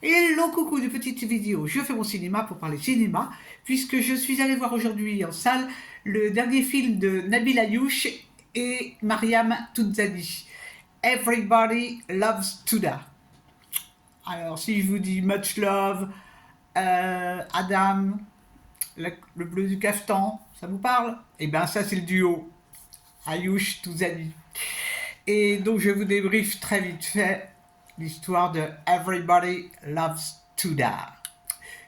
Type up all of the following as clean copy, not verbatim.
Hello, coucou de petites vidéos. Je fais mon cinéma pour parler cinéma, puisque je suis allé voir aujourd'hui en salle le dernier film de Nabil Ayouch et Mariam Touzani. Everybody Loves Touda. Alors, si je vous dis Much Love, Adam, le bleu du caftan, ça vous parle? Eh bien, ça, c'est le duo Ayouch Touzani. Et donc, je vous débriefe très vite fait l'histoire de Everybody Loves Touda.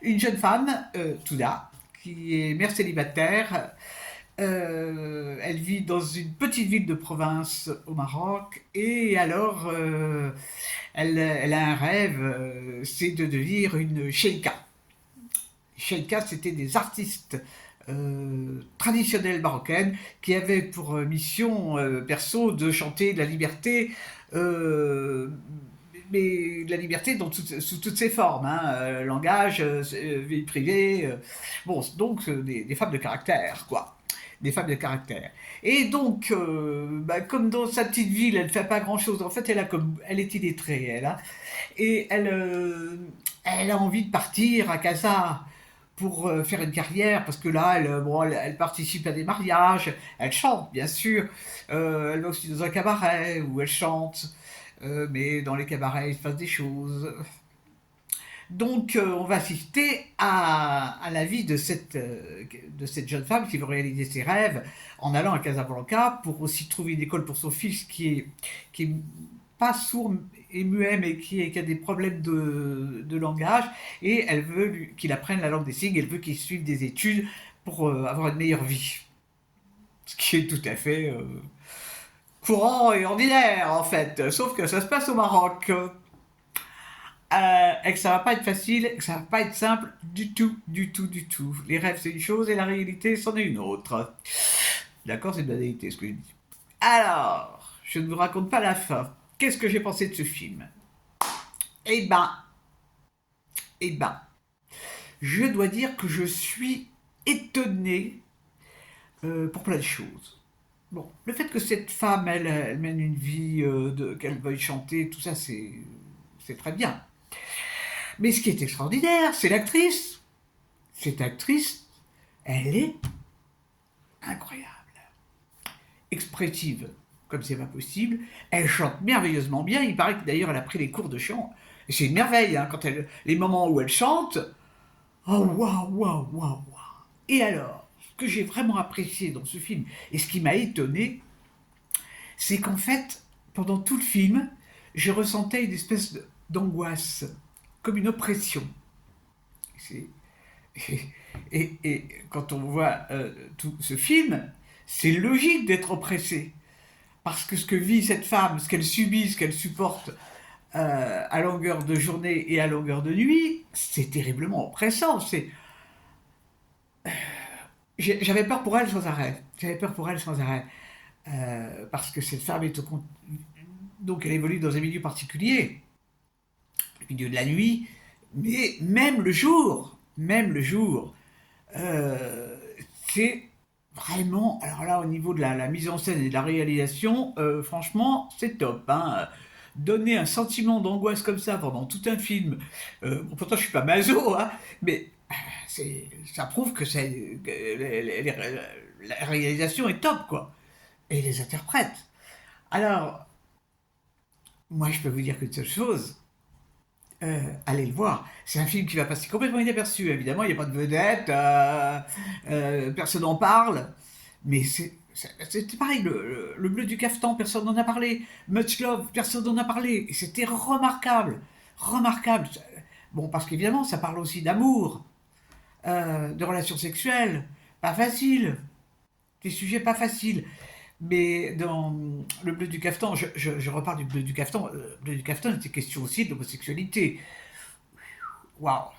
Une jeune femme, Touda, qui est mère célibataire. Elle vit dans une petite ville de province au Maroc et alors elle a un rêve, c'est de devenir une sheikha. Sheikha, c'était des artistes traditionnelles marocaines qui avaient pour mission perso de chanter de la liberté, mais de la liberté sous toutes ses formes, hein, langage, vie privée, bon, donc des femmes de caractère, quoi. Des femmes de caractère. Et donc, comme dans sa petite ville, elle ne fait pas grand-chose. En fait, elle est illettrée, elle. Hein, et elle a envie de partir à Casa pour faire une carrière, parce que là, elle participe à des mariages, elle chante, bien sûr. Elle va aussi dans un cabaret où elle chante. Mais dans les cabarets, il se passe des choses. Donc, on va assister à la vie de cette jeune femme qui veut réaliser ses rêves en allant à Casablanca pour aussi trouver une école pour son fils qui est pas sourd et muet, mais qui a des problèmes de langage. Et elle veut qu'il apprenne la langue des signes, elle veut qu'il suive des études pour avoir une meilleure vie. Ce qui est tout à fait courant et ordinaire, en fait. Sauf que ça se passe au Maroc. Et que ça va pas être facile, que ça va pas être simple du tout, du tout, du tout. Les rêves c'est une chose et la réalité c'en est une autre. D'accord, c'est de la réalité ce que je dis. Alors, je ne vous raconte pas la fin. Qu'est-ce que j'ai pensé de ce film? Eh ben, eh ben, je dois dire que je suis étonné pour plein de choses. Bon, le fait que cette femme, elle mène une vie, qu'elle veuille chanter, tout ça, c'est très bien. Mais ce qui est extraordinaire, c'est l'actrice. Cette actrice, elle est incroyable. Expressive, comme c'est pas possible. Elle chante merveilleusement bien. Il paraît que d'ailleurs elle a pris les cours de chant. Et c'est une merveille, hein, les moments où elle chante. Oh waouh, waouh, waouh, waouh. Et alors, ce que j'ai vraiment apprécié dans ce film, et ce qui m'a étonné, c'est qu'en fait, pendant tout le film, je ressentais une espèce d'angoisse, comme une oppression. C'est Et, et quand on voit tout ce film, c'est logique d'être oppressé. Parce que ce que vit cette femme, ce qu'elle subit, ce qu'elle supporte à longueur de journée et à longueur de nuit, c'est terriblement oppressant. J'avais peur pour elle sans arrêt. J'avais peur pour elle sans arrêt. Parce que cette femme est donc elle évolue dans un milieu particulier, le milieu de la nuit, mais même le jour, Euh, c'est vraiment, alors là, au niveau de la mise en scène et de la réalisation, franchement, c'est top. Hein. Donner un sentiment d'angoisse comme ça pendant tout un film, bon, pourtant je suis pas maso, hein, mais ça prouve que la réalisation est top, quoi. Et les interprètes. Alors, moi, je peux vous dire qu'une seule chose, allez le voir. C'est un film qui va passer complètement inaperçu, évidemment, il n'y a pas de vedette, personne n'en parle, mais c'est pareil, le bleu du caftan, personne n'en a parlé, Much Love, personne n'en a parlé, et c'était remarquable, remarquable. Bon, parce qu'évidemment, ça parle aussi d'amour, de relations sexuelles, pas facile, des sujets pas faciles. Mais dans le bleu du caftan, je repars du bleu du caftan. Le bleu du caftan, c'était question aussi de l'homosexualité. Waouh!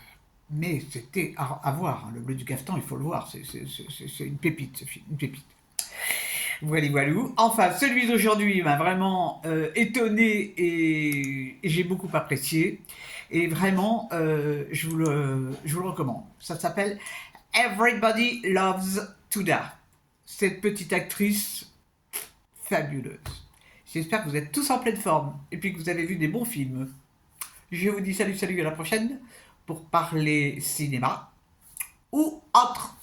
Mais c'était à voir, hein. Le bleu du caftan, il faut le voir. C'est une pépite, ce film, une pépite. Voilà, voilà. Enfin, celui d'aujourd'hui m'a vraiment étonné et j'ai beaucoup apprécié. Et vraiment, je vous le recommande. Ça s'appelle Everybody Loves Touda. Cette petite actrice fabuleuse. J'espère que vous êtes tous en pleine forme et puis que vous avez vu des bons films. Je vous dis salut, salut, à la prochaine pour parler cinéma ou autre.